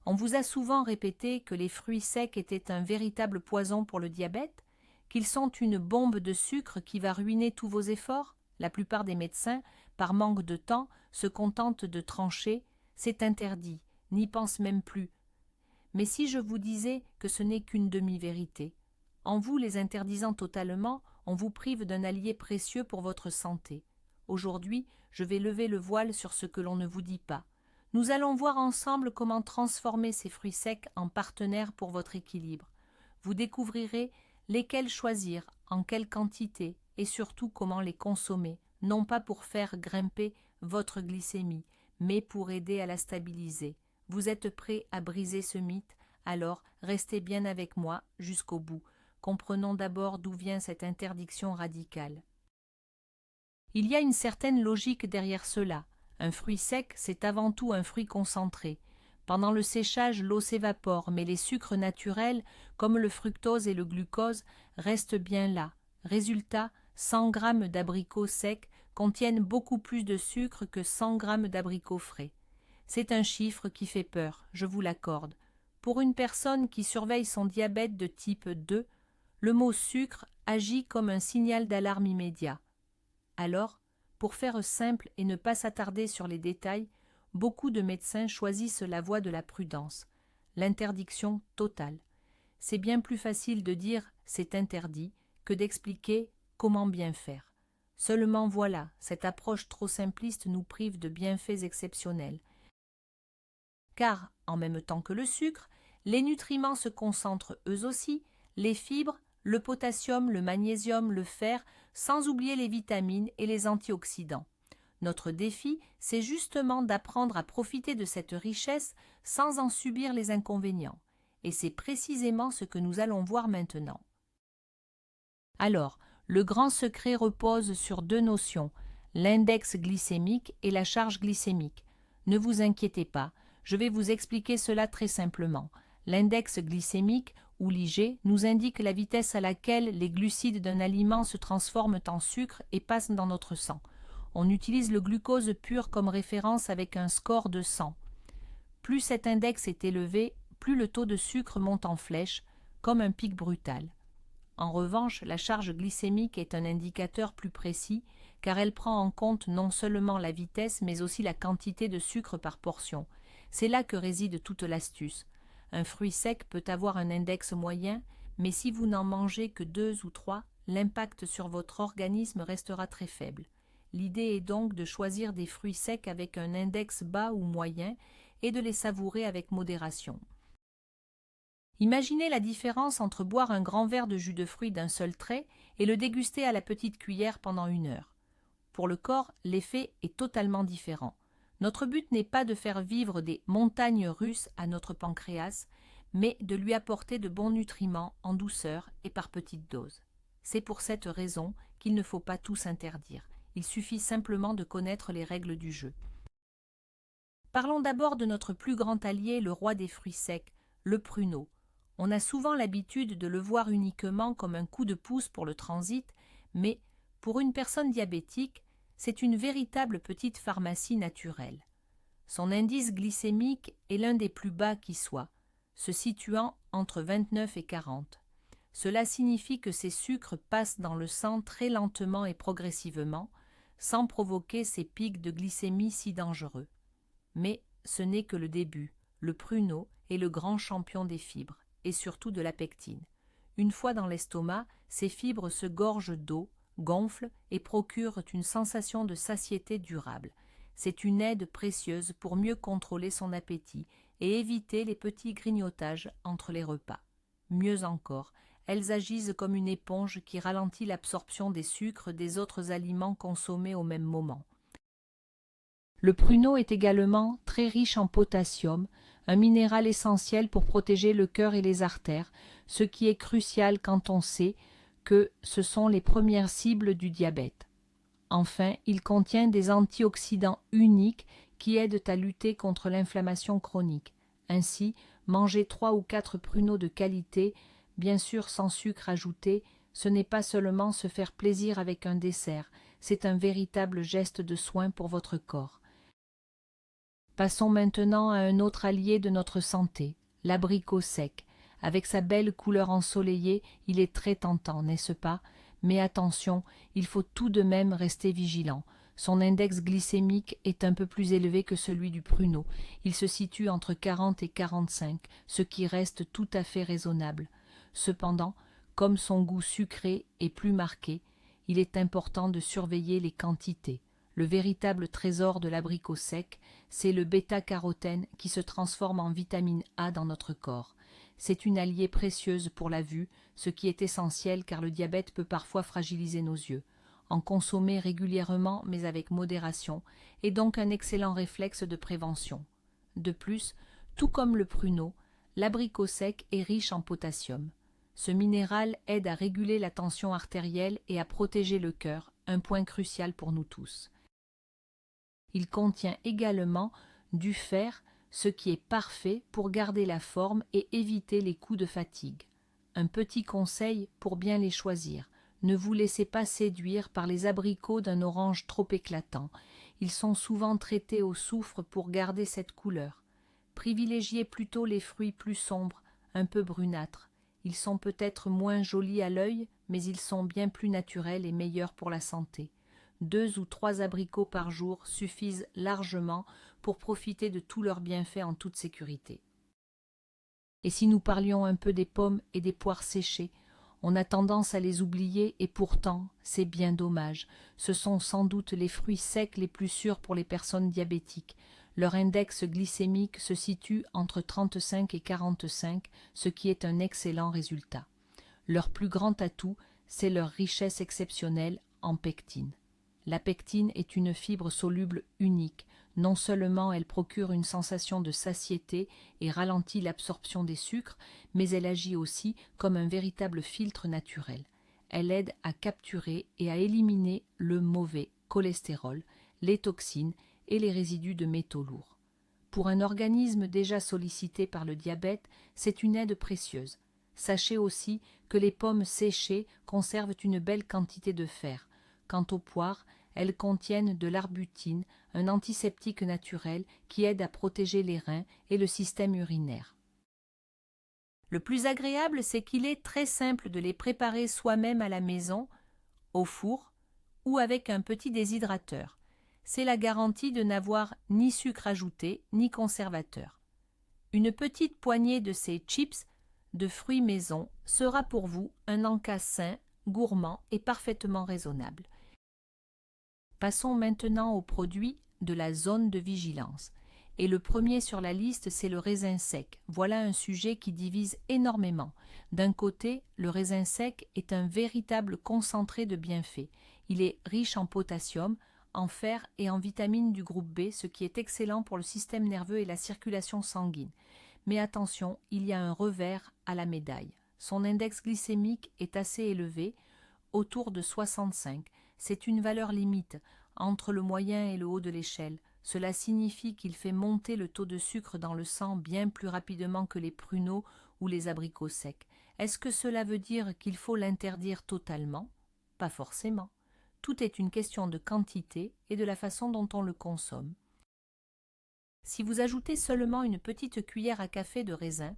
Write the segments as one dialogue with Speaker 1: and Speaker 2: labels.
Speaker 1: On vous a souvent répété que les fruits secs étaient un véritable poison pour le diabète, qu'ils sont une bombe de sucre qui va ruiner tous vos efforts. La plupart des médecins, par manque de temps, se contentent de trancher « c'est interdit », n'y pensent même plus. Mais si je vous disais que ce n'est qu'une demi-vérité, en vous les interdisant totalement, on vous prive d'un allié précieux pour votre santé. Aujourd'hui, je vais lever le voile sur ce que l'on ne vous dit pas. Nous allons voir ensemble comment transformer ces fruits secs en partenaires pour votre équilibre. Vous découvrirez lesquels choisir, en quelle quantité et surtout comment les consommer, non pas pour faire grimper votre glycémie, mais pour aider à la stabiliser. Vous êtes prêts à briser ce mythe? Alors restez bien avec moi jusqu'au bout. Comprenons d'abord d'où vient cette interdiction radicale. Il y a une certaine logique derrière cela. Un fruit sec, c'est avant tout un fruit concentré. Pendant le séchage, l'eau s'évapore, mais les sucres naturels, comme le fructose et le glucose, restent bien là. Résultat, 100 g d'abricots secs contiennent beaucoup plus de sucre que 100 g d'abricots frais. C'est un chiffre qui fait peur, je vous l'accorde. Pour une personne qui surveille son diabète de type 2, le mot sucre agit comme un signal d'alarme immédiat. Alors, pour faire simple et ne pas s'attarder sur les détails, beaucoup de médecins choisissent la voie de la prudence, l'interdiction totale. C'est bien plus facile de dire « c'est interdit » que d'expliquer comment bien faire. Seulement voilà, cette approche trop simpliste nous prive de bienfaits exceptionnels. Car, en même temps que le sucre, les nutriments se concentrent eux aussi, les fibres, le potassium, le magnésium, le fer, sans oublier les vitamines et les antioxydants. Notre défi, c'est justement d'apprendre à profiter de cette richesse sans en subir les inconvénients. Et c'est précisément ce que nous allons voir maintenant. Alors, le grand secret repose sur deux notions, l'index glycémique et la charge glycémique. Ne vous inquiétez pas, je vais vous expliquer cela très simplement. L'index glycémique, ou l'IG, nous indique la vitesse à laquelle les glucides d'un aliment se transforment en sucre et passent dans notre sang. On utilise le glucose pur comme référence avec un score de 100. Plus cet index est élevé, plus le taux de sucre monte en flèche, comme un pic brutal. En revanche, la charge glycémique est un indicateur plus précis, car elle prend en compte non seulement la vitesse, mais aussi la quantité de sucre par portion. C'est là que réside toute l'astuce. Un fruit sec peut avoir un index moyen, mais si vous n'en mangez que 2 ou 3, l'impact sur votre organisme restera très faible. L'idée est donc de choisir des fruits secs avec un index bas ou moyen et de les savourer avec modération. Imaginez la différence entre boire un grand verre de jus de fruits d'un seul trait et le déguster à la petite cuillère pendant 1 heure. Pour le corps, l'effet est totalement différent. Notre but n'est pas de faire vivre des montagnes russes à notre pancréas, mais de lui apporter de bons nutriments en douceur et par petites doses. C'est pour cette raison qu'il ne faut pas tout s'interdire. Il suffit simplement de connaître les règles du jeu. Parlons d'abord de notre plus grand allié, le roi des fruits secs, le pruneau. On a souvent l'habitude de le voir uniquement comme un coup de pouce pour le transit, mais pour une personne diabétique, c'est une véritable petite pharmacie naturelle. Son indice glycémique est l'un des plus bas qui soit, se situant entre 29 et 40. Cela signifie que ces sucres passent dans le sang très lentement et progressivement, sans provoquer ces pics de glycémie si dangereux. Mais ce n'est que le début. Le pruneau est le grand champion des fibres, et surtout de la pectine. Une fois dans l'estomac, ces fibres se gorgent d'eau, gonflent et procurent une sensation de satiété durable. C'est une aide précieuse pour mieux contrôler son appétit et éviter les petits grignotages entre les repas. Mieux encore, elles agissent comme une éponge qui ralentit l'absorption des sucres des autres aliments consommés au même moment. Le pruneau est également très riche en potassium, un minéral essentiel pour protéger le cœur et les artères, ce qui est crucial quand on sait que ce sont les premières cibles du diabète. Enfin, il contient des antioxydants uniques qui aident à lutter contre l'inflammation chronique. Ainsi, manger 3 ou 4 pruneaux de qualité, bien sûr sans sucre ajouté, ce n'est pas seulement se faire plaisir avec un dessert, c'est un véritable geste de soin pour votre corps. Passons maintenant à un autre allié de notre santé, l'abricot sec. Avec sa belle couleur ensoleillée, il est très tentant, n'est-ce pas? Mais attention, il faut tout de même rester vigilant. Son index glycémique est un peu plus élevé que celui du pruneau. Il se situe entre 40 et 45, ce qui reste tout à fait raisonnable. Cependant, comme son goût sucré est plus marqué, il est important de surveiller les quantités. Le véritable trésor de l'abricot sec, c'est le bêta-carotène qui se transforme en vitamine A dans notre corps. C'est une alliée précieuse pour la vue, ce qui est essentiel car le diabète peut parfois fragiliser nos yeux. En consommer régulièrement mais avec modération est donc un excellent réflexe de prévention. De plus, tout comme le pruneau, l'abricot sec est riche en potassium. Ce minéral aide à réguler la tension artérielle et à protéger le cœur, un point crucial pour nous tous. Il contient également du fer, ce qui est parfait pour garder la forme et éviter les coups de fatigue. Un petit conseil pour bien les choisir. Ne vous laissez pas séduire par les abricots d'un orange trop éclatant. Ils sont souvent traités au soufre pour garder cette couleur. Privilégiez plutôt les fruits plus sombres, un peu brunâtres. Ils sont peut-être moins jolis à l'œil, mais ils sont bien plus naturels et meilleurs pour la santé. 2 ou 3 abricots par jour suffisent largement pour profiter de tous leurs bienfaits en toute sécurité. Et si nous parlions un peu des pommes et des poires séchées, on a tendance à les oublier et pourtant, c'est bien dommage. Ce sont sans doute les fruits secs les plus sûrs pour les personnes diabétiques. Leur index glycémique se situe entre 35 et 45, ce qui est un excellent résultat. Leur plus grand atout, c'est leur richesse exceptionnelle en pectine. La pectine est une fibre soluble unique. Non seulement elle procure une sensation de satiété et ralentit l'absorption des sucres, mais elle agit aussi comme un véritable filtre naturel. Elle aide à capturer et à éliminer le mauvais cholestérol, les toxines et les résidus de métaux lourds. Pour un organisme déjà sollicité par le diabète, c'est une aide précieuse. Sachez aussi que les pommes séchées conservent une belle quantité de fer. Quant aux poires, elles contiennent de l'arbutine, un antiseptique naturel qui aide à protéger les reins et le système urinaire. Le plus agréable, c'est qu'il est très simple de les préparer soi-même à la maison, au four ou avec un petit déshydrateur. C'est la garantie de n'avoir ni sucre ajouté ni conservateur. Une petite poignée de ces chips de fruits maison sera pour vous un encas sain, gourmand et parfaitement raisonnable. Passons maintenant aux produits de la zone de vigilance. Et le premier sur la liste, c'est le raisin sec. Voilà un sujet qui divise énormément. D'un côté, le raisin sec est un véritable concentré de bienfaits. Il est riche en potassium, en fer et en vitamines du groupe B, ce qui est excellent pour le système nerveux et la circulation sanguine. Mais attention, il y a un revers à la médaille. Son index glycémique est assez élevé, autour de 65. C'est une valeur limite, entre le moyen et le haut de l'échelle. Cela signifie qu'il fait monter le taux de sucre dans le sang bien plus rapidement que les pruneaux ou les abricots secs. Est-ce que cela veut dire qu'il faut l'interdire totalement? Pas forcément. Tout est une question de quantité et de la façon dont on le consomme. Si vous ajoutez seulement une petite cuillère à café de raisin,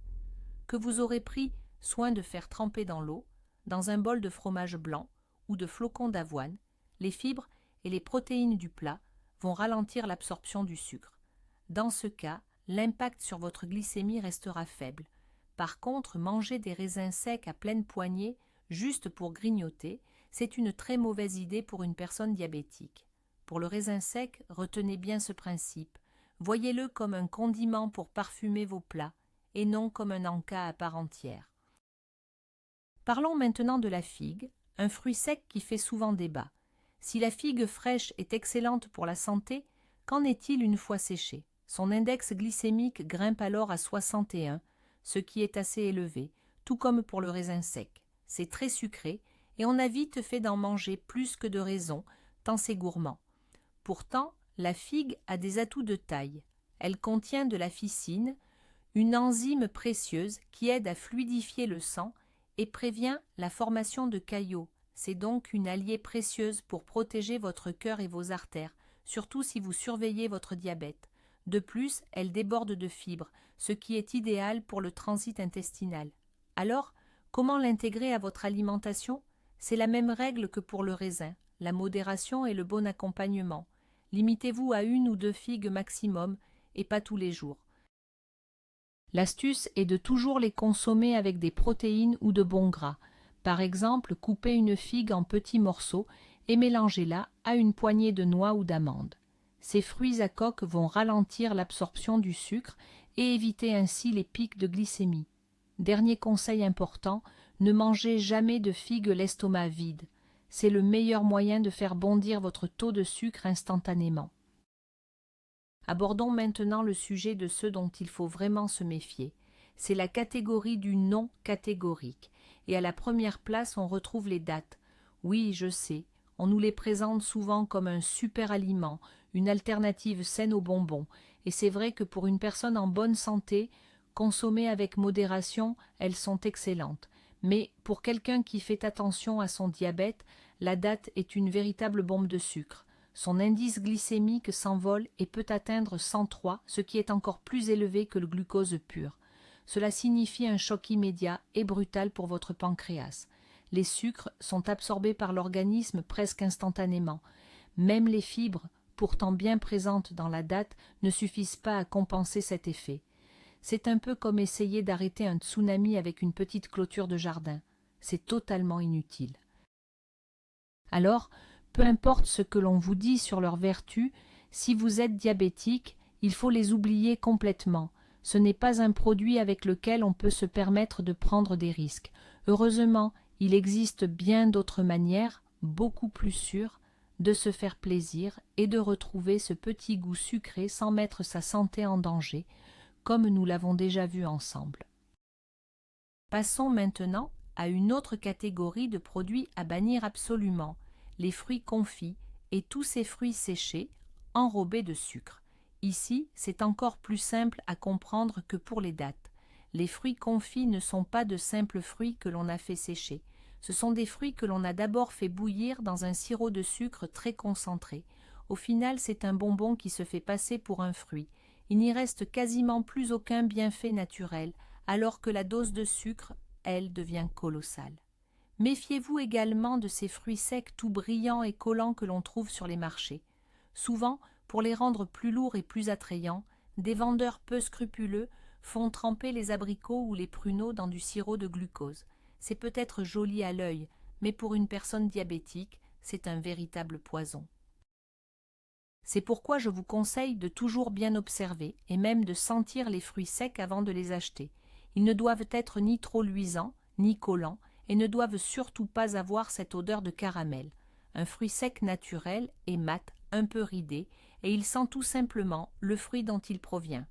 Speaker 1: que vous aurez pris soin de faire tremper dans l'eau, dans un bol de fromage blanc ou de flocons d'avoine, les fibres et les protéines du plat vont ralentir l'absorption du sucre. Dans ce cas, l'impact sur votre glycémie restera faible. Par contre, manger des raisins secs à pleine poignée, juste pour grignoter, c'est une très mauvaise idée pour une personne diabétique. Pour le raisin sec, retenez bien ce principe. Voyez-le comme un condiment pour parfumer vos plats, et non comme un encas à part entière. Parlons maintenant de la figue, un fruit sec qui fait souvent débat. Si la figue fraîche est excellente pour la santé, qu'en est-il une fois séchée? Son index glycémique grimpe alors à 61, ce qui est assez élevé, tout comme pour le raisin sec. C'est très sucré et on a vite fait d'en manger plus que de raison, tant c'est gourmand. Pourtant, la figue a des atouts de taille. Elle contient de la ficine, une enzyme précieuse qui aide à fluidifier le sang et prévient la formation de caillots. C'est donc une alliée précieuse pour protéger votre cœur et vos artères, surtout si vous surveillez votre diabète. De plus, elle déborde de fibres, ce qui est idéal pour le transit intestinal. Alors, comment l'intégrer à votre alimentation? C'est la même règle que pour le raisin, la modération et le bon accompagnement. Limitez-vous à 1 ou 2 figues maximum et pas tous les jours. L'astuce est de toujours les consommer avec des protéines ou de bons gras. Par exemple, coupez une figue en petits morceaux et mélangez-la à une poignée de noix ou d'amandes. Ces fruits à coque vont ralentir l'absorption du sucre et éviter ainsi les pics de glycémie. Dernier conseil important, ne mangez jamais de figues l'estomac vide. C'est le meilleur moyen de faire bondir votre taux de sucre instantanément. Abordons maintenant le sujet de ceux dont il faut vraiment se méfier. C'est la catégorie du non catégorique. Et à la première place, on retrouve les dattes. Oui, je sais, on nous les présente souvent comme un super aliment, une alternative saine aux bonbons. Et c'est vrai que pour une personne en bonne santé, consommées avec modération, elles sont excellentes. Mais pour quelqu'un qui fait attention à son diabète, la date est une véritable bombe de sucre. Son indice glycémique s'envole et peut atteindre 103, ce qui est encore plus élevé que le glucose pur. Cela signifie un choc immédiat et brutal pour votre pancréas. Les sucres sont absorbés par l'organisme presque instantanément. Même les fibres, pourtant bien présentes dans la date, ne suffisent pas à compenser cet effet. C'est un peu comme essayer d'arrêter un tsunami avec une petite clôture de jardin. C'est totalement inutile. Alors, peu importe ce que l'on vous dit sur leurs vertus, si vous êtes diabétique, il faut les oublier complètement. Ce n'est pas un produit avec lequel on peut se permettre de prendre des risques. Heureusement, il existe bien d'autres manières, beaucoup plus sûres, de se faire plaisir et de retrouver ce petit goût sucré sans mettre sa santé en danger, comme nous l'avons déjà vu ensemble. Passons maintenant à une autre catégorie de produits à bannir absolument, les fruits confits et tous ces fruits séchés, enrobés de sucre. Ici, c'est encore plus simple à comprendre que pour les dattes. Les fruits confits ne sont pas de simples fruits que l'on a fait sécher. Ce sont des fruits que l'on a d'abord fait bouillir dans un sirop de sucre très concentré. Au final, c'est un bonbon qui se fait passer pour un fruit. Il n'y reste quasiment plus aucun bienfait naturel, alors que la dose de sucre, elle, devient colossale. Méfiez-vous également de ces fruits secs tout brillants et collants que l'on trouve sur les marchés. Souvent, pour les rendre plus lourds et plus attrayants, des vendeurs peu scrupuleux font tremper les abricots ou les pruneaux dans du sirop de glucose. C'est peut-être joli à l'œil, mais pour une personne diabétique, c'est un véritable poison. C'est pourquoi je vous conseille de toujours bien observer et même de sentir les fruits secs avant de les acheter. Ils ne doivent être ni trop luisants, ni collants, et ne doivent surtout pas avoir cette odeur de caramel. Un fruit sec naturel est mat, un peu ridé, et il sent tout simplement le fruit dont il provient.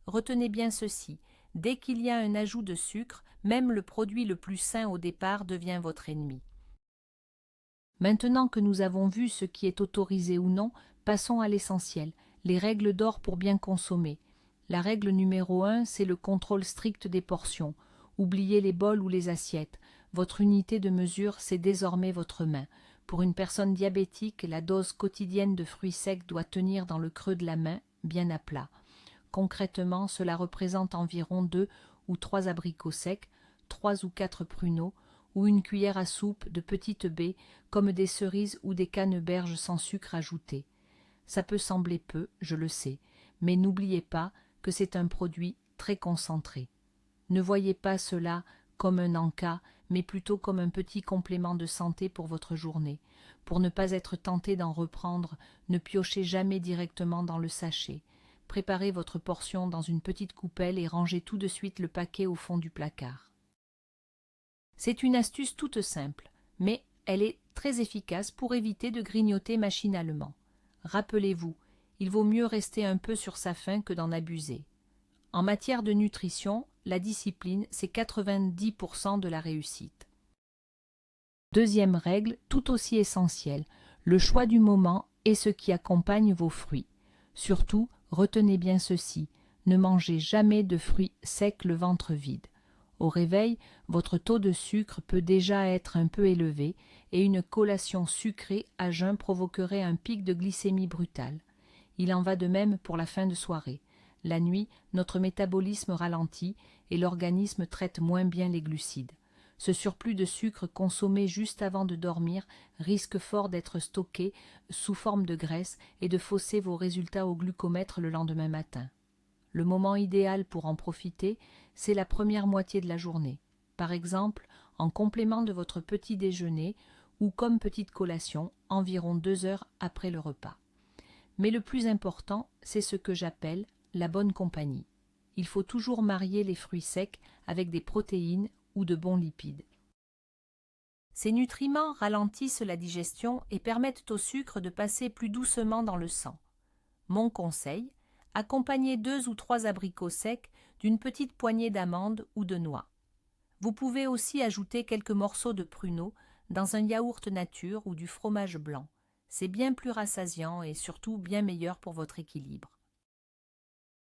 Speaker 1: Retenez bien ceci, dès qu'il y a un ajout de sucre, même le produit le plus sain au départ devient votre ennemi. Maintenant que nous avons vu ce qui est autorisé ou non, passons à l'essentiel, les règles d'or pour bien consommer. La règle numéro 1, c'est le contrôle strict des portions. Oubliez les bols ou les assiettes. Votre unité de mesure, c'est désormais votre main. Pour une personne diabétique, la dose quotidienne de fruits secs doit tenir dans le creux de la main, bien à plat. Concrètement, cela représente environ 2 ou 3 abricots secs, 3 ou 4 pruneaux, ou une cuillère à soupe de petites baies, comme des cerises ou des canneberges sans sucre ajouté. Ça peut sembler peu, je le sais, mais n'oubliez pas que c'est un produit très concentré. Ne voyez pas cela comme un encas, mais plutôt comme un petit complément de santé pour votre journée. Pour ne pas être tenté d'en reprendre, ne piochez jamais directement dans le sachet. Préparez votre portion dans une petite coupelle et rangez tout de suite le paquet au fond du placard. C'est une astuce toute simple, mais elle est très efficace pour éviter de grignoter machinalement. Rappelez-vous, il vaut mieux rester un peu sur sa faim que d'en abuser. En matière de nutrition, la discipline, c'est 90% de la réussite. Deuxième règle, tout aussi essentielle, le choix du moment et ce qui accompagne vos fruits. Surtout, retenez bien ceci, ne mangez jamais de fruits secs le ventre vide. Au réveil, votre taux de sucre peut déjà être un peu élevé et une collation sucrée à jeun provoquerait un pic de glycémie brutal. Il en va de même pour la fin de soirée. La nuit, notre métabolisme ralentit et l'organisme traite moins bien les glucides. Ce surplus de sucre consommé juste avant de dormir risque fort d'être stocké sous forme de graisse et de fausser vos résultats au glucomètre le lendemain matin. Le moment idéal pour en profiter, c'est la première moitié de la journée. Par exemple, en complément de votre petit déjeuner ou comme petite collation, environ 2 heures après le repas. Mais le plus important, c'est ce que j'appelle la bonne compagnie. Il faut toujours marier les fruits secs avec des protéines ou de bons lipides. Ces nutriments ralentissent la digestion et permettent au sucre de passer plus doucement dans le sang. Mon conseil, accompagnez 2 ou 3 abricots secs d'une petite poignée d'amandes ou de noix. Vous pouvez aussi ajouter quelques morceaux de pruneaux dans un yaourt nature ou du fromage blanc. C'est bien plus rassasiant et surtout bien meilleur pour votre équilibre.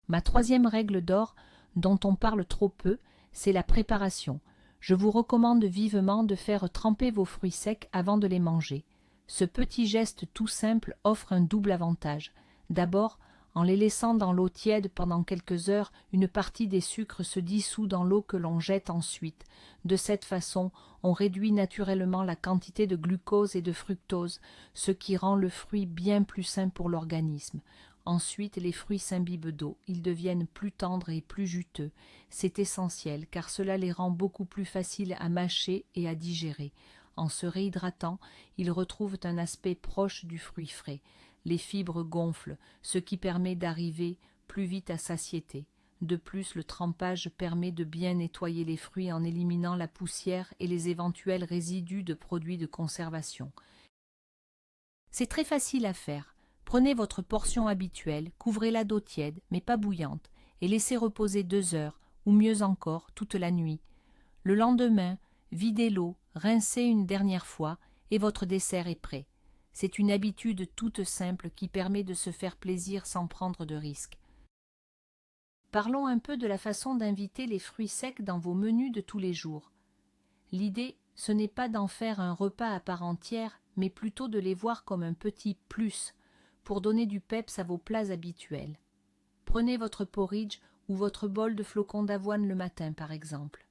Speaker 1: Ma troisième règle d'or, dont on parle trop peu, c'est la préparation. Je vous recommande vivement de faire tremper vos fruits secs avant de les manger. Ce petit geste tout simple offre un double avantage. D'abord, en les laissant dans l'eau tiède pendant quelques heures, une partie des sucres se dissout dans l'eau que l'on jette ensuite. De cette façon, on réduit naturellement la quantité de glucose et de fructose, ce qui rend le fruit bien plus sain pour l'organisme. Ensuite, les fruits s'imbibent d'eau, ils deviennent plus tendres et plus juteux. C'est essentiel car cela les rend beaucoup plus faciles à mâcher et à digérer. En se réhydratant, ils retrouvent un aspect proche du fruit frais. Les fibres gonflent, ce qui permet d'arriver plus vite à satiété. De plus, le trempage permet de bien nettoyer les fruits en éliminant la poussière et les éventuels résidus de produits de conservation. C'est très facile à faire. Prenez votre portion habituelle, couvrez-la d'eau tiède, mais pas bouillante, et laissez reposer 2 heures, ou mieux encore, toute la nuit. Le lendemain, videz l'eau, rincez une dernière fois, et votre dessert est prêt. C'est une habitude toute simple qui permet de se faire plaisir sans prendre de risques. Parlons un peu de la façon d'inviter les fruits secs dans vos menus de tous les jours. L'idée, ce n'est pas d'en faire un repas à part entière, mais plutôt de les voir comme un petit plus, pour donner du peps à vos plats habituels. Prenez votre porridge ou votre bol de flocons d'avoine le matin, par exemple.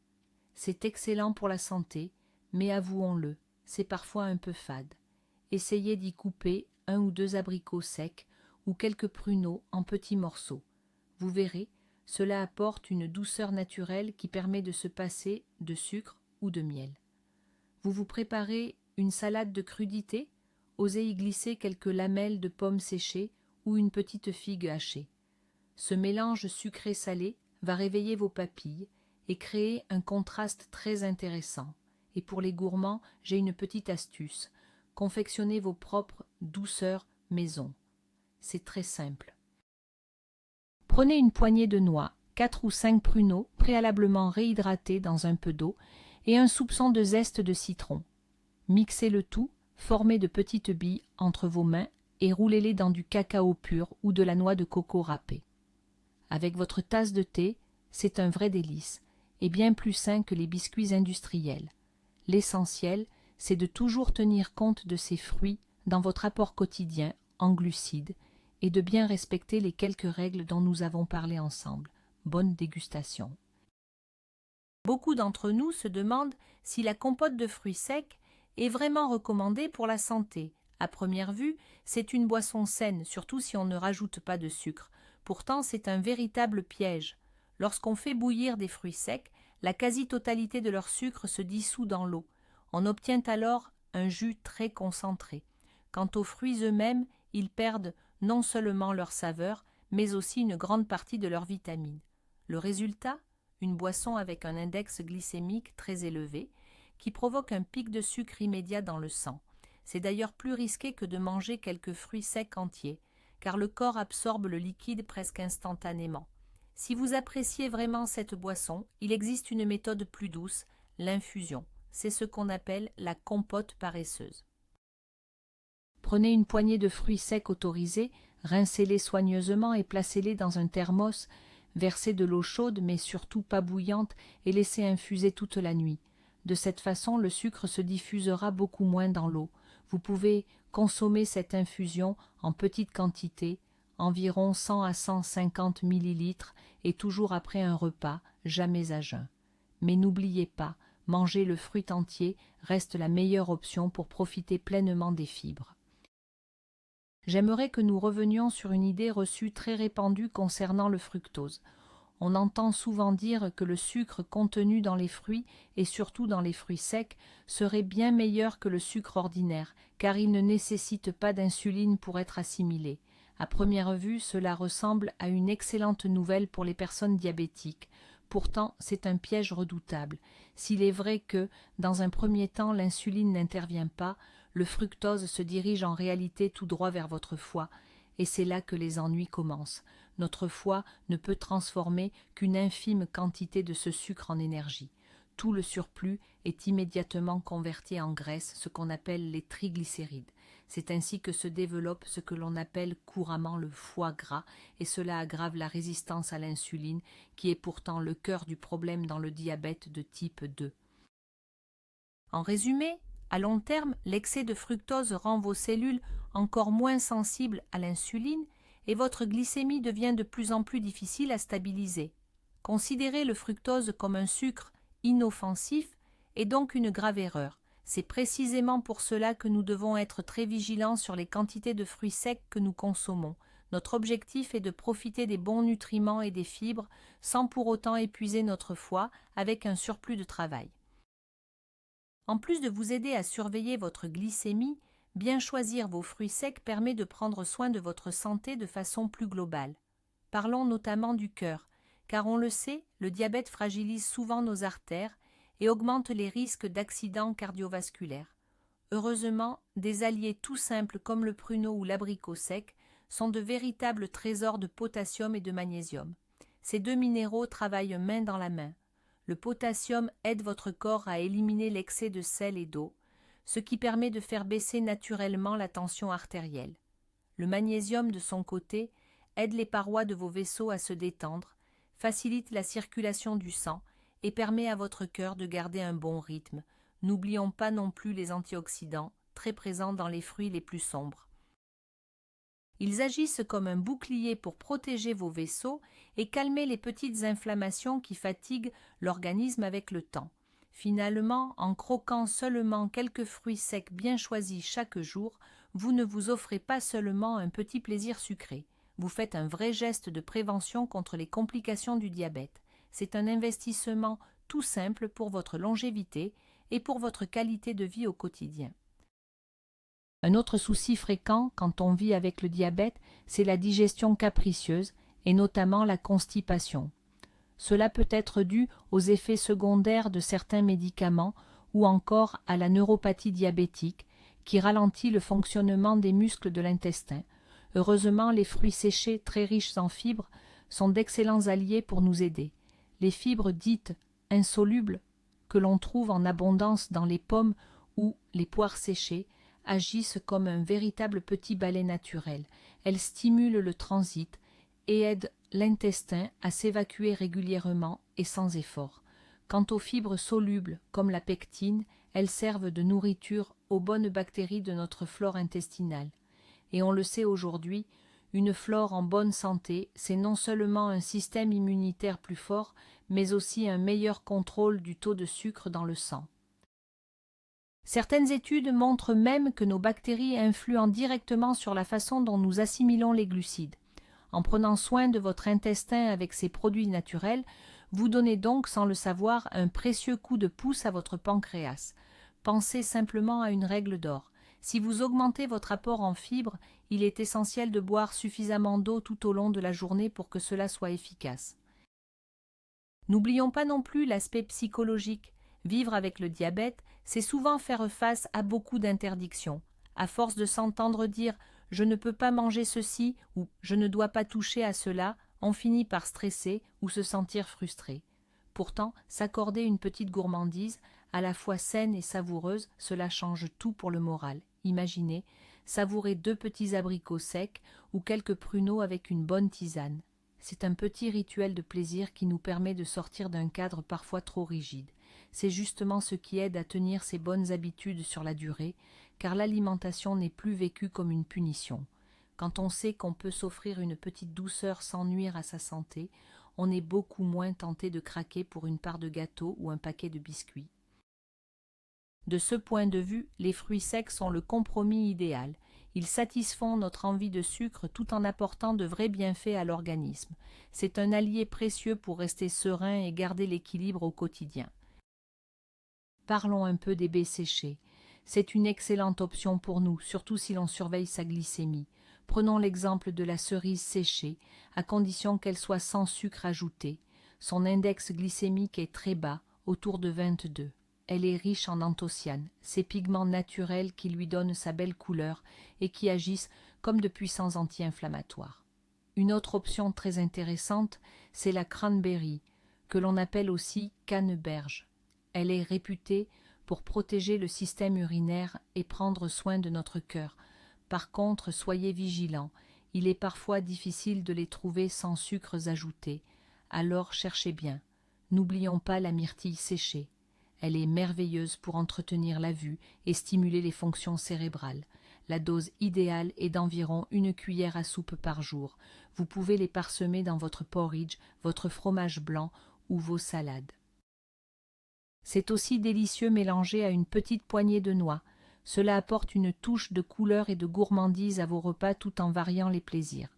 Speaker 1: C'est excellent pour la santé, mais avouons-le, c'est parfois un peu fade. Essayez d'y couper 1 ou 2 abricots secs ou quelques pruneaux en petits morceaux. Vous verrez, cela apporte une douceur naturelle qui permet de se passer de sucre ou de miel. Vous vous préparez une salade de crudités, osez y glisser quelques lamelles de pommes séchées ou une petite figue hachée. Ce mélange sucré-salé va réveiller vos papilles et créer un contraste très intéressant. Et pour les gourmands, j'ai une petite astuce. Confectionnez vos propres douceurs maison. C'est très simple. Prenez une poignée de noix, 4 ou 5 pruneaux préalablement réhydratés dans un peu d'eau et un soupçon de zeste de citron. Mixez le tout, formez de petites billes entre vos mains et roulez-les dans du cacao pur ou de la noix de coco râpée. Avec votre tasse de thé, c'est un vrai délice et bien plus sain que les biscuits industriels. L'essentiel, c'est de toujours tenir compte de ces fruits dans votre apport quotidien en glucides et de bien respecter les quelques règles dont nous avons parlé ensemble. Bonne dégustation. Beaucoup d'entre nous se demandent si la compote de fruits secs est vraiment recommandée pour la santé. À première vue, c'est une boisson saine, surtout si on ne rajoute pas de sucre. Pourtant, c'est un véritable piège. Lorsqu'on fait bouillir des fruits secs, la quasi-totalité de leur sucre se dissout dans l'eau. On obtient alors un jus très concentré. Quant aux fruits eux-mêmes, ils perdent non seulement leur saveur, mais aussi une grande partie de leurs vitamines. Le résultat, une boisson avec un index glycémique très élevé, qui provoque un pic de sucre immédiat dans le sang. C'est d'ailleurs plus risqué que de manger quelques fruits secs entiers, car le corps absorbe le liquide presque instantanément. Si vous appréciez vraiment cette boisson, il existe une méthode plus douce, l'infusion. C'est ce qu'on appelle la compote paresseuse. Prenez une poignée de fruits secs autorisés, rincez-les soigneusement et placez-les dans un thermos, versez de l'eau chaude mais surtout pas bouillante et laissez infuser toute la nuit. De cette façon, le sucre se diffusera beaucoup moins dans l'eau. Vous pouvez consommer cette infusion en petite quantité, environ 100 à 150 millilitres, et toujours après un repas, jamais à jeun. Mais n'oubliez pas, manger le fruit entier reste la meilleure option pour profiter pleinement des fibres. J'aimerais que nous revenions sur une idée reçue très répandue concernant le fructose. On entend souvent dire que le sucre contenu dans les fruits, et surtout dans les fruits secs, serait bien meilleur que le sucre ordinaire, car il ne nécessite pas d'insuline pour être assimilé. À première vue, cela ressemble à une excellente nouvelle pour les personnes diabétiques. Pourtant, c'est un piège redoutable. S'il est vrai que, dans un premier temps, l'insuline n'intervient pas, le fructose se dirige en réalité tout droit vers votre foie, et c'est là que les ennuis commencent. Notre foie ne peut transformer qu'une infime quantité de ce sucre en énergie. Tout le surplus est immédiatement converti en graisse, ce qu'on appelle les triglycérides. C'est ainsi que se développe ce que l'on appelle couramment le foie gras, et cela aggrave la résistance à l'insuline, qui est pourtant le cœur du problème dans le diabète de type 2. En résumé, à long terme, l'excès de fructose rend vos cellules encore moins sensibles à l'insuline et votre glycémie devient de plus en plus difficile à stabiliser. Considérer le fructose comme un sucre inoffensif est donc une grave erreur. C'est précisément pour cela que nous devons être très vigilants sur les quantités de fruits secs que nous consommons. Notre objectif est de profiter des bons nutriments et des fibres sans pour autant épuiser notre foie avec un surplus de travail. En plus de vous aider à surveiller votre glycémie, bien choisir vos fruits secs permet de prendre soin de votre santé de façon plus globale. Parlons notamment du cœur, car on le sait, le diabète fragilise souvent nos artères et augmente les risques d'accidents cardiovasculaires. Heureusement, des alliés tout simples comme le pruneau ou l'abricot sec sont de véritables trésors de potassium et de magnésium. Ces deux minéraux travaillent main dans la main. Le potassium aide votre corps à éliminer l'excès de sel et d'eau, ce qui permet de faire baisser naturellement la tension artérielle. Le magnésium, de son côté, aide les parois de vos vaisseaux à se détendre, facilite la circulation du sang et permet à votre cœur de garder un bon rythme. N'oublions pas non plus les antioxydants, très présents dans les fruits les plus sombres. Ils agissent comme un bouclier pour protéger vos vaisseaux et calmer les petites inflammations qui fatiguent l'organisme avec le temps. Finalement, en croquant seulement quelques fruits secs bien choisis chaque jour, vous ne vous offrez pas seulement un petit plaisir sucré. Vous faites un vrai geste de prévention contre les complications du diabète. C'est un investissement tout simple pour votre longévité et pour votre qualité de vie au quotidien. Un autre souci fréquent quand on vit avec le diabète, c'est la digestion capricieuse et notamment la constipation. Cela peut être dû aux effets secondaires de certains médicaments ou encore à la neuropathie diabétique qui ralentit le fonctionnement des muscles de l'intestin. Heureusement, les fruits séchés très riches en fibres sont d'excellents alliés pour nous aider. Les fibres dites insolubles que l'on trouve en abondance dans les pommes ou les poires séchées agissent comme un véritable petit balai naturel. Elles stimulent le transit et aident l'intestin à s'évacuer régulièrement et sans effort. Quant aux fibres solubles, comme la pectine, elles servent de nourriture aux bonnes bactéries de notre flore intestinale. Et on le sait aujourd'hui, une flore en bonne santé, c'est non seulement un système immunitaire plus fort, mais aussi un meilleur contrôle du taux de sucre dans le sang. Certaines études montrent même que nos bactéries influent directement sur la façon dont nous assimilons les glucides. En prenant soin de votre intestin avec ces produits naturels, vous donnez donc, sans le savoir, un précieux coup de pouce à votre pancréas. Pensez simplement à une règle d'or. Si vous augmentez votre apport en fibres, il est essentiel de boire suffisamment d'eau tout au long de la journée pour que cela soit efficace. N'oublions pas non plus l'aspect psychologique. Vivre avec le diabète, c'est souvent faire face à beaucoup d'interdictions. À force de s'entendre dire « je ne peux pas manger ceci » ou « je ne dois pas toucher à cela », on finit par stresser ou se sentir frustré. Pourtant, s'accorder une petite gourmandise, à la fois saine et savoureuse, cela change tout pour le moral. Imaginez, savourer 2 petits abricots secs ou quelques pruneaux avec une bonne tisane. C'est un petit rituel de plaisir qui nous permet de sortir d'un cadre parfois trop rigide. C'est justement ce qui aide à tenir ces bonnes habitudes sur la durée, car l'alimentation n'est plus vécue comme une punition. Quand on sait qu'on peut s'offrir une petite douceur sans nuire à sa santé, on est beaucoup moins tenté de craquer pour une part de gâteau ou un paquet de biscuits. De ce point de vue, les fruits secs sont le compromis idéal. Ils satisfont notre envie de sucre tout en apportant de vrais bienfaits à l'organisme. C'est un allié précieux pour rester serein et garder l'équilibre au quotidien. Parlons un peu des baies séchées. C'est une excellente option pour nous, surtout si l'on surveille sa glycémie. Prenons l'exemple de la cerise séchée, à condition qu'elle soit sans sucre ajouté. Son index glycémique est très bas, autour de 22. Elle est riche en anthocyanes, ces pigments naturels qui lui donnent sa belle couleur et qui agissent comme de puissants anti-inflammatoires. Une autre option très intéressante, c'est la cranberry, que l'on appelle aussi canneberge. Elle est réputée pour protéger le système urinaire et prendre soin de notre cœur. Par contre, soyez vigilants, il est parfois difficile de les trouver sans sucres ajoutés. Alors cherchez bien. N'oublions pas la myrtille séchée. Elle est merveilleuse pour entretenir la vue et stimuler les fonctions cérébrales. La dose idéale est d'environ 1 cuillère à soupe par jour. Vous pouvez les parsemer dans votre porridge, votre fromage blanc ou vos salades. C'est aussi délicieux mélangé à une petite poignée de noix. Cela apporte une touche de couleur et de gourmandise à vos repas tout en variant les plaisirs.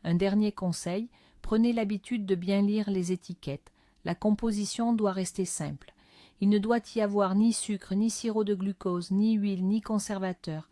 Speaker 1: Un dernier conseil, prenez l'habitude de bien lire les étiquettes. La composition doit rester simple. Il ne doit y avoir ni sucre, ni sirop de glucose, ni huile, ni conservateur.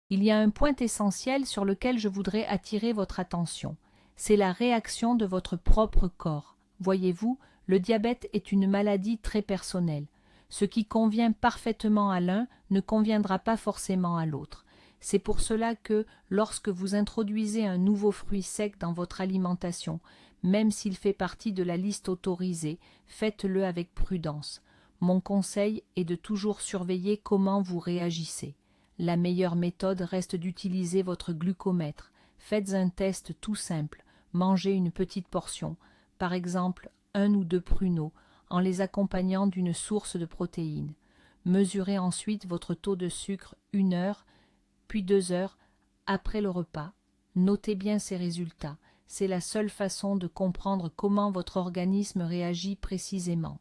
Speaker 1: Il y a un point essentiel sur lequel je voudrais attirer votre attention. C'est la réaction de votre propre corps. Voyez-vous, le diabète est une maladie très personnelle. Ce qui convient parfaitement à l'un ne conviendra pas forcément à l'autre. C'est pour cela que, lorsque vous introduisez un nouveau fruit sec dans votre alimentation, même s'il fait partie de la liste autorisée, faites-le avec prudence. Mon conseil est de toujours surveiller comment vous réagissez. La meilleure méthode reste d'utiliser votre glucomètre. Faites un test tout simple. Mangez une petite portion, par exemple 1 ou 2 pruneaux, en les accompagnant d'une source de protéines. Mesurez ensuite votre taux de sucre 1 heure, puis 2 heures après le repas. Notez bien ces résultats. C'est la seule façon de comprendre comment votre organisme réagit précisément.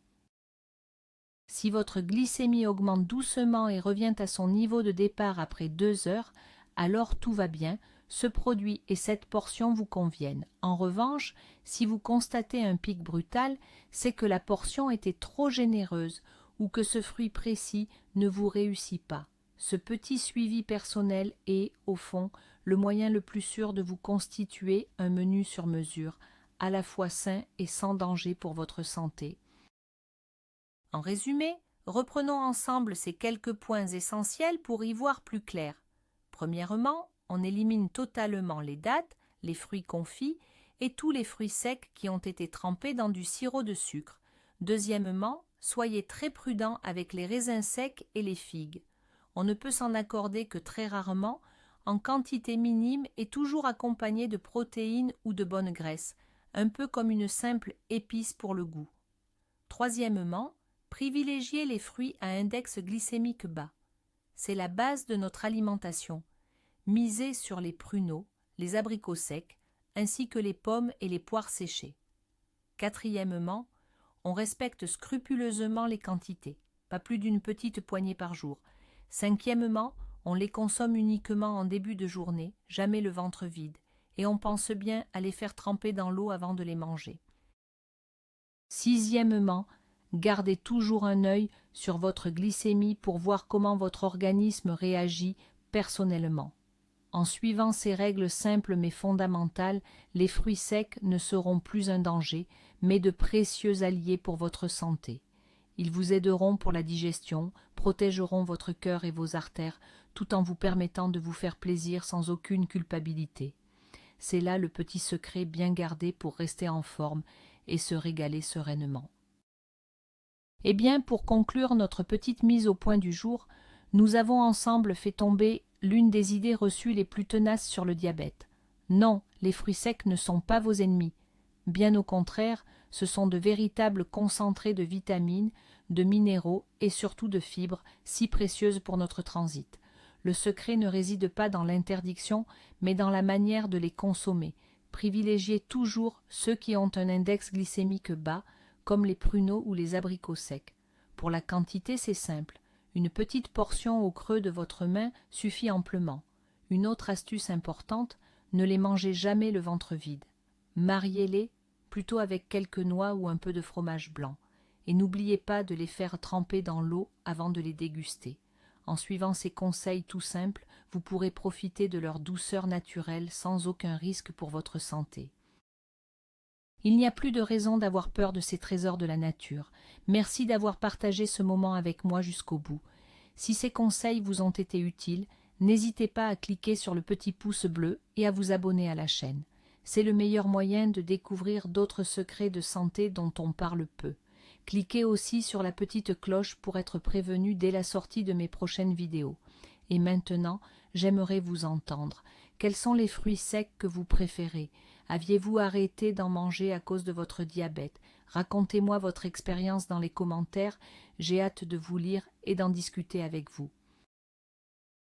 Speaker 1: Si votre glycémie augmente doucement et revient à son niveau de départ après 2 heures, alors tout va bien, ce produit et cette portion vous conviennent. En revanche, si vous constatez un pic brutal, c'est que la portion était trop généreuse ou que ce fruit précis ne vous réussit pas. Ce petit suivi personnel est, au fond, le moyen le plus sûr de vous constituer un menu sur mesure, à la fois sain et sans danger pour votre santé. En résumé, reprenons ensemble ces quelques points essentiels pour y voir plus clair. Premièrement, on élimine totalement les dattes, les fruits confits et tous les fruits secs qui ont été trempés dans du sirop de sucre. Deuxièmement, soyez très prudent avec les raisins secs et les figues. On ne peut s'en accorder que très rarement, en quantité minime et toujours accompagné de protéines ou de bonnes graisses, un peu comme une simple épice pour le goût. Troisièmement, privilégiez les fruits à index glycémique bas. C'est la base de notre alimentation. Misez sur les pruneaux, les abricots secs, ainsi que les pommes et les poires séchées. Quatrièmement, on respecte scrupuleusement les quantités, pas plus d'une petite poignée par jour. Cinquièmement, on les consomme uniquement en début de journée, jamais le ventre vide, et on pense bien à les faire tremper dans l'eau avant de les manger. Sixièmement, gardez toujours un œil sur votre glycémie pour voir comment votre organisme réagit personnellement. En suivant ces règles simples mais fondamentales, les fruits secs ne seront plus un danger, mais de précieux alliés pour votre santé. Ils vous aideront pour la digestion, protégeront votre cœur et vos artères, tout en vous permettant de vous faire plaisir sans aucune culpabilité. C'est là le petit secret bien gardé pour rester en forme et se régaler sereinement. Eh bien, pour conclure notre petite mise au point du jour, nous avons ensemble fait tomber l'une des idées reçues les plus tenaces sur le diabète. Non, les fruits secs ne sont pas vos ennemis. Bien au contraire, ce sont de véritables concentrés de vitamines, de minéraux et surtout de fibres si précieuses pour notre transit. Le secret ne réside pas dans l'interdiction, mais dans la manière de les consommer. Privilégiez toujours ceux qui ont un index glycémique bas, comme les pruneaux ou les abricots secs. Pour la quantité, c'est simple. Une petite portion au creux de votre main suffit amplement. Une autre astuce importante, ne les mangez jamais le ventre vide. Mariez-les plutôt avec quelques noix ou un peu de fromage blanc. Et n'oubliez pas de les faire tremper dans l'eau avant de les déguster. En suivant ces conseils tout simples, vous pourrez profiter de leur douceur naturelle sans aucun risque pour votre santé. Il n'y a plus de raison d'avoir peur de ces trésors de la nature. Merci d'avoir partagé ce moment avec moi jusqu'au bout. Si ces conseils vous ont été utiles, n'hésitez pas à cliquer sur le petit pouce bleu et à vous abonner à la chaîne. C'est le meilleur moyen de découvrir d'autres secrets de santé dont on parle peu. Cliquez aussi sur la petite cloche pour être prévenu dès la sortie de mes prochaines vidéos. Et maintenant, j'aimerais vous entendre. Quels sont les fruits secs que vous préférez? Aviez-vous arrêté d'en manger à cause de votre diabète? Racontez-moi votre expérience dans les commentaires, j'ai hâte de vous lire et d'en discuter avec vous.